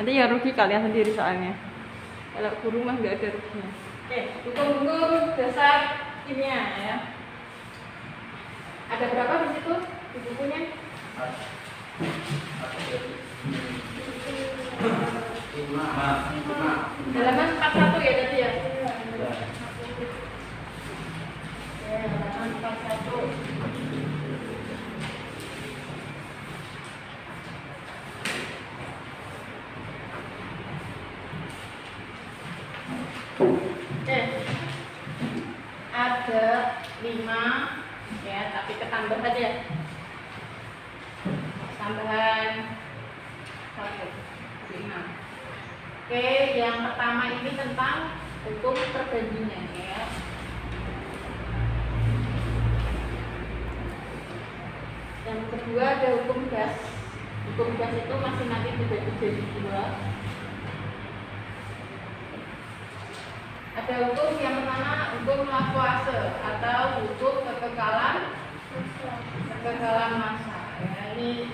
Nanti yang rugi kalian sendiri soalnya. Kalau guru mah nggak ada ruginya. Oke, hukum dasar kimia ya. Ada berapa di situ di bukunya? Halaman 41 ya tadi ya? Ya, halaman 41. Ada 5 ya, tapi ketambah aja. Tambahan 1, 5. Oke, yang pertama ini tentang hukum perbandingan ya. Yang kedua ada hukum gas. Hukum gas itu masih nanti dibagi jadi 2. Ada hukum yang pertama, hukum Lavoisier atau hukum kekekalan massa. Ya, ini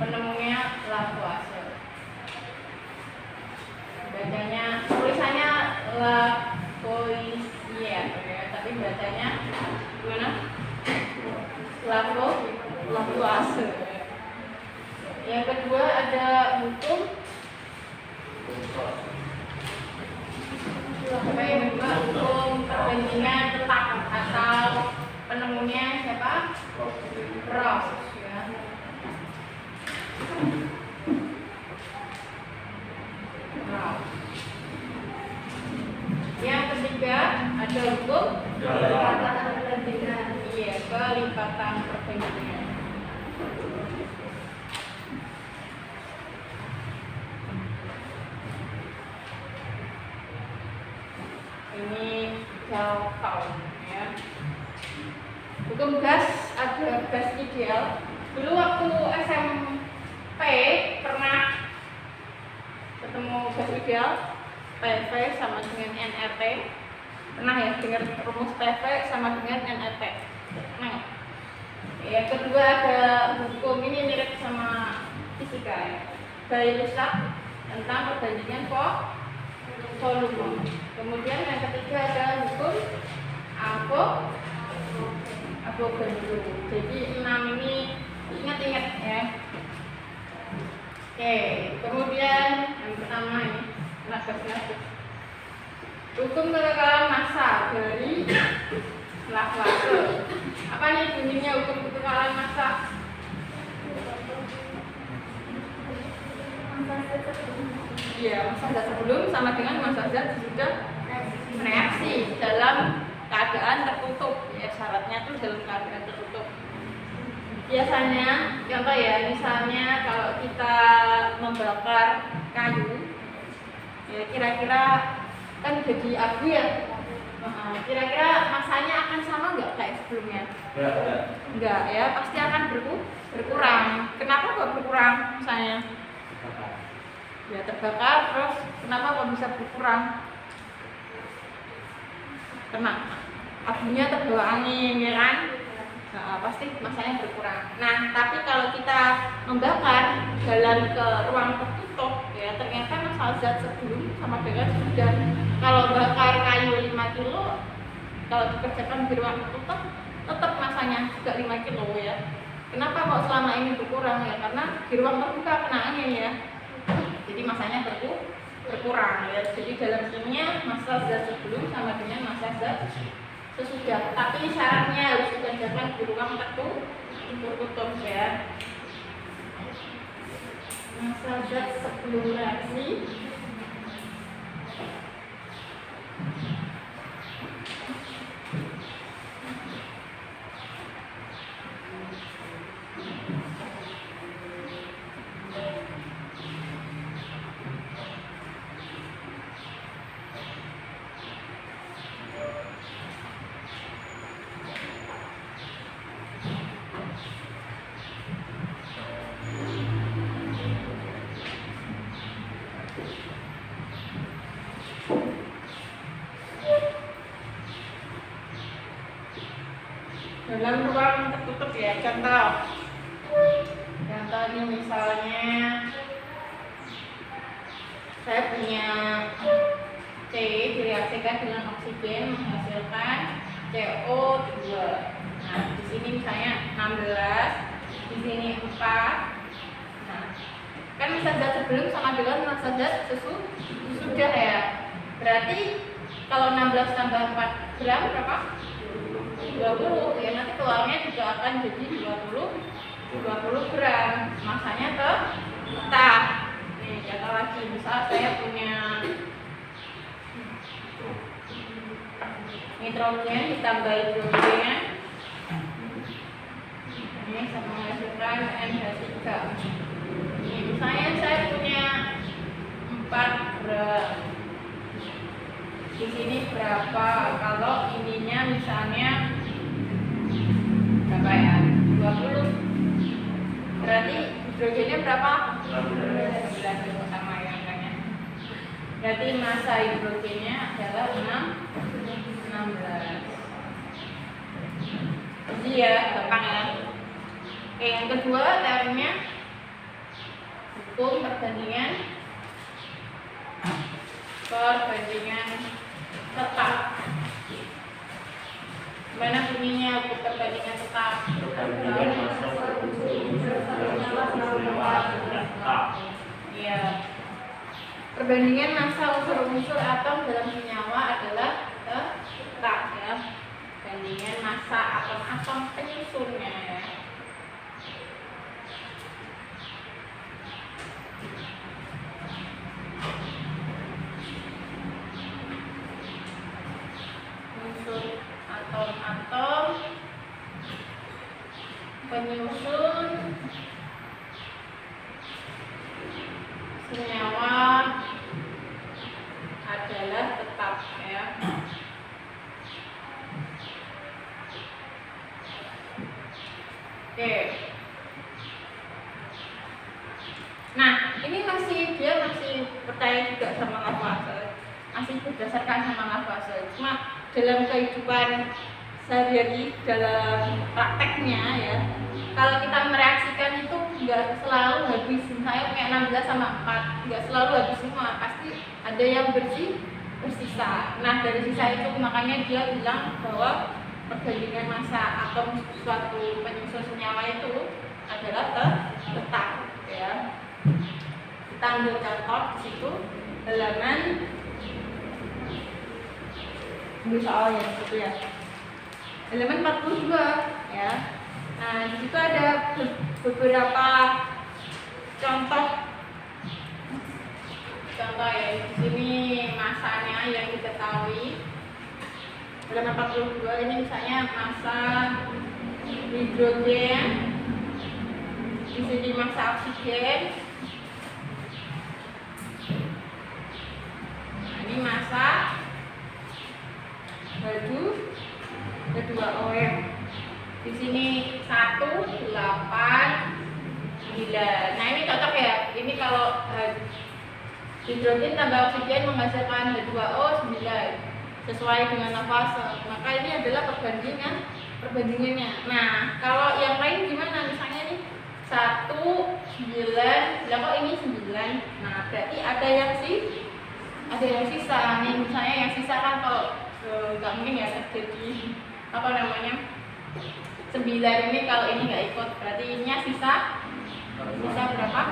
penemunya Lavoisier. Bacanya, tulisannya Lavoisier, ya, tapi bacanya gimana? Lavoisier. Yang kedua ada hukum hukum perbandingan tetap atau penemunya siapa? Ross ya. Ross. Yang ketiga ada hukum kelipatan perbandingan. Iya, kelipatan perbandingan. Ini jauh ya. Hukum gas ada gas ideal. Dulu waktu SMP pernah ketemu gas ideal PV sama dengan NRT. Pernah ya dengar rumus PV sama dengan NRT? Nah, yang kedua ada hukum ini mirip sama fisika ya. Weierstrass tentang perbandingan volume. Kemudian yang ketiga ada hukum Avogadro. Jadi 6 ini ingat-ingat ya. Oke, kemudian yang pertama ini hukum kekekalan massa dari Lavoisier. Apa nih bunyinya hukum kekekalan massa? Iya, massa zat sebelum sama dengan massa zat sesudah reaksi dalam keadaan tertutup. Ya, syaratnya tuh dalam keadaan tertutup. Biasanya, contoh ya, misalnya kalau kita membakar kayu, ya kira-kira kan jadi abu ya. Kira-kira masanya akan sama nggak kayak sebelumnya? Enggak ya, pasti akan berkurang. Kenapa kok berkurang misalnya? Ya terbakar, terus kenapa kok bisa berkurang? Karena abunya terbawa angin ya kan? Nah, pasti masanya berkurang. Nah, tapi kalau kita membakar jalan ke ruang tertutup ya, ternyata massa zat sebelum sama dengan sudah. Kalau bakar kayu 5 kilo, kalau dikerjakan di ruang tertutup tetap masanya juga 5 kilo ya. Kenapa kok selama ini berkurang ya? Karena di ruang terbuka kena angin ya. Jadi masanya berkurang ya. Jadi dalam kimia massa zat sebelum sama dengan massa zat sesudah. Tapi syaratnya harus dikerjakan di ruang tertutup ya. Massa zat sebelum reaksi dalam ruang tertutup ya. Contoh ini misalnya saya punya C direaksikan dengan oksigen menghasilkan CO2. Nah, di sini misalnya 16, di sini 4. Nah, kan massa zat sebelum sama dengan massa zat sesudah ya. Berarti kalau 16 tambah 4 gram berapa? 20 ya, nanti keluarnya juga akan jadi 20 gram. Masanya tetap. Nih, contoh lagi, misal saya punya nitrogen ditambah hidrogen, ini sama menghasilkan NH3. Ini misalnya saya punya 4 gram. Di sini berapa? Kalau ininya misalnya berapa ya? 20. Berarti hidrogennya berapa? 19 sama ya angkanya. Berarti massa hidrogennya adalah 16. Jadi ya, gampang ya. Oke, yang kedua teorinya hukum perbandingan tetap. Gimana bunyinya hukum perbandingan tetap? Iya. Perbandingan massa unsur-unsur atom dalam senyawa adalah tetap ya. Perbandingan massa atom-atom penyusunnya ya. Unsur atom-atom penyusun senyawa adalah tetap ya. Oke. Nah, ini dia masih percaya juga sama Lavoisier, masih berdasarkan sama Lavoisier. Cuma dalam kehidupan sehari-hari, dalam prakteknya ya, kalau kita mereaksikan itu nggak selalu habis. Misalnya kayak 16 sama 4 nggak selalu habis semua, pasti ada yang bersisa. Nah, dari sisa itu makanya dia bilang bahwa perbandingan massa atom suatu penyusun senyawa itu adalah tetap ya. Kita ambil contoh di situ halaman soal yang itu ya, halaman 42 ya. Nah, di situ ada beberapa contoh ya. Di sini massanya yang diketahui. Halaman 42 ini misalnya massa hidrogen, di sini massa oksigen. Nah, ini massa H2O ya. Di sini 1, 8, 9. Nah, ini cocok ya. Ini kalau hidrogen tambah oksigen menghasilkan H2O 9 sesuai dengan Lavoisier. Maka ini adalah perbandingannya. Nah, kalau yang lain gimana? Misalnya nih 1, 9, lah kok ini 9. Nah, berarti ada yang sisa. Nih misalnya yang sisa kan kalau nggak mungkin ya terjadi apa namanya 9 ini, kalau ini nggak ikut berarti ininya sisa berapa?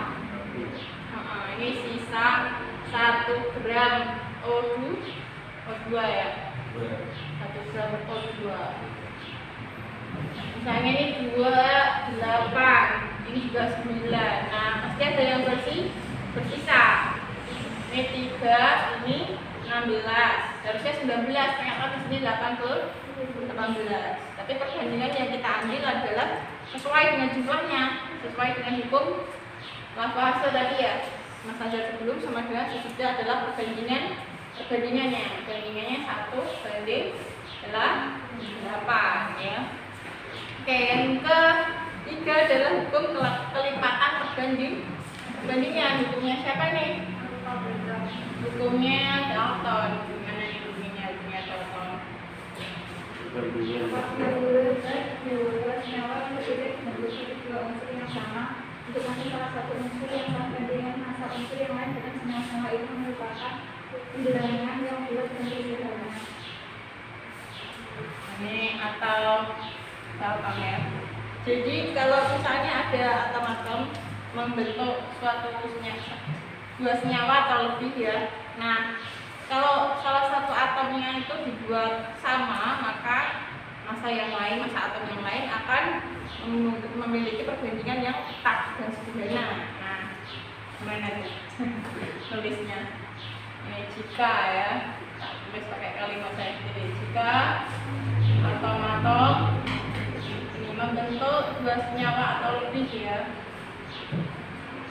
Ini sisa 1 gram O2 ya, 1 gram O2. Misalnya ini 28, ini juga 9. Nah, pasti ada yang bersisa. Ini 3, ini 16, harusnya 19, ternyata di sini 18. Tapi perbandingan yang kita ambil adalah sesuai dengan jumlahnya, sesuai dengan hukum Lavoisier tadi ya. Massa zat sebelum sama dengan sesudah adalah perbandingannya 1:8 ya. Oke, yang ketiga adalah hukum kelipatan perbandingan. Hukumnya siapa nih? Hukumnya Dalton. Gimana nih hukumnya Dalton? Senyawa yang berbeda memiliki 2 unsur yang sama. Untuk masing salah satu unsur yang sama dengan massa unsur yang lain dengan senyawa itu menciptakan penjaringan yang bulat dan sederhana. Ini atau ya. Jadi kalau misalnya ada atom-atom membentuk suatu dua senyawa atau lebih ya. Nah, kalau salah satu atomnya itu dibuat sama, maka massa yang lain, massa atom yang lain akan memiliki perbandingan yang ketat dan sederhana. Nah, gimana nih tulisnya? Ini jika ya, tulis pakai kalimat saya sendiri. Jika atom-atom ini membentuk dua senyawa atau lebih ya.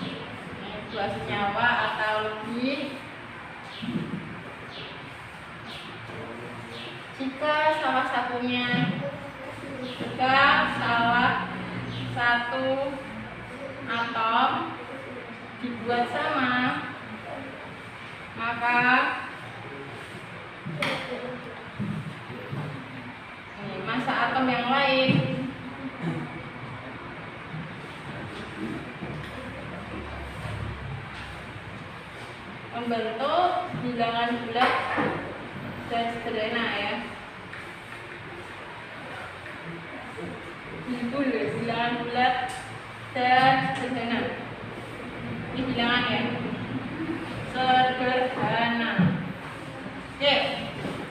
Ini dua senyawa atau lebih. Jika salah satu atom dibuat sama, maka massa atom yang lain membentuk bilangan bulat dan sederhana ya. Bilangan bulat dan sederhana. Ini bilangan ya. Sederhana. Oke.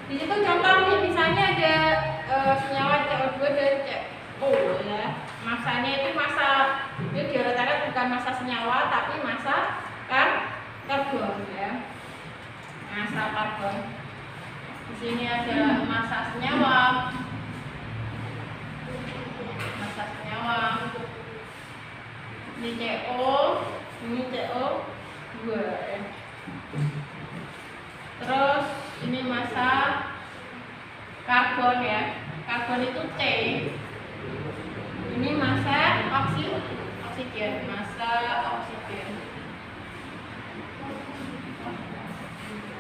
Di situ contoh nih, misalnya ada senyawa CO2 dan CO ya. Masanya itu itu diartikan bukan massa senyawa tapi massa karbon ya. Massa karbon. Di sini ada massa senyawa. Ini CO, ini CO2 ya. Terus ini massa karbon ya. Karbon itu C. Ini massa oksigen, massa oksigen.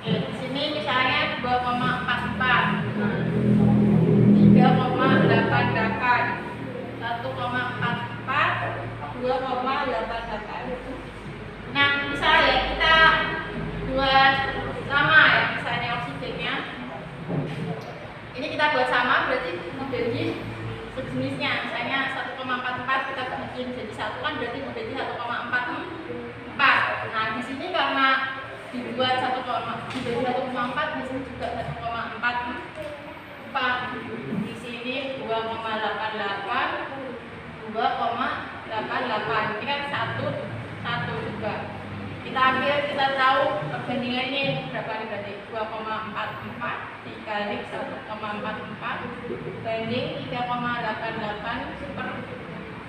Di sini misalnya 2,44, 3,88, 1,44, 2,88. Nah, misalnya kita buat sama ya, misalnya oksigennya. Ini kita buat sama berarti menjadi sejenisnya. Misalnya 1,44 kita bikin jadi satu kan berarti menjadi 1,44. Nah, di sini karena dibuat 1,4 di sini juga 1,44. Di sini 2,88, 2,88. Ini kan satu juga. Kita ambil, kita tahu perbandingannya berapa nih berarti 2,44 dikali 1,44 banding 3,88 per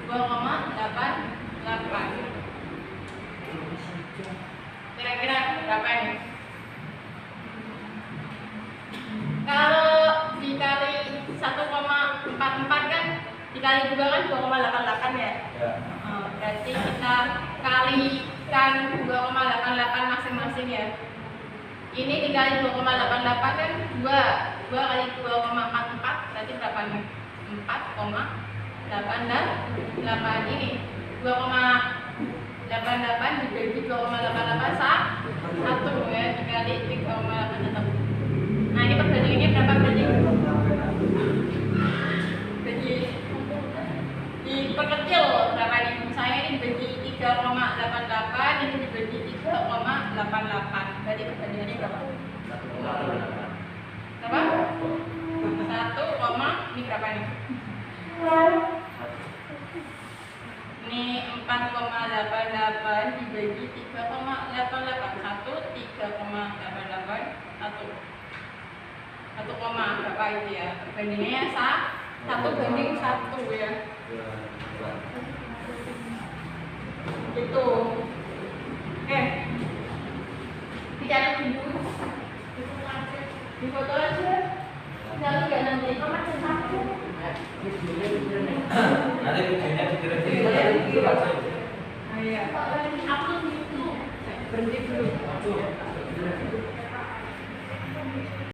2,88. Kira-kira berapa ini? Kalau dikali 1,44 kan dikali 2 kan 2,88 ya? Berarti kita kalikan 2,88 masing-masing ya. Ini dikali 2,88 kan 2 kali 2,44 berarti berapa nih? 4,88. Ini 2,88 dibagi 2,88 1 ya, dikali 3,88. Nah, ini perbandingannya berapa berarti? Diperkecil berapa nih? Misalnya ini dibagi 3,88, ini dibagi 3,88. Berarti perbandingannya berapa? Berapa? 1, ini berapa nih? Ini 4,88 dibagi 3,88. 1 berapa itu ya? Perbandingannya 1:1 ya. Gitu. Oke. Bicara dulu. Di foto aja. Jangan nggak nanti. Nanti videonya dikirim. Iya. Upload itu. Berhenti dulu.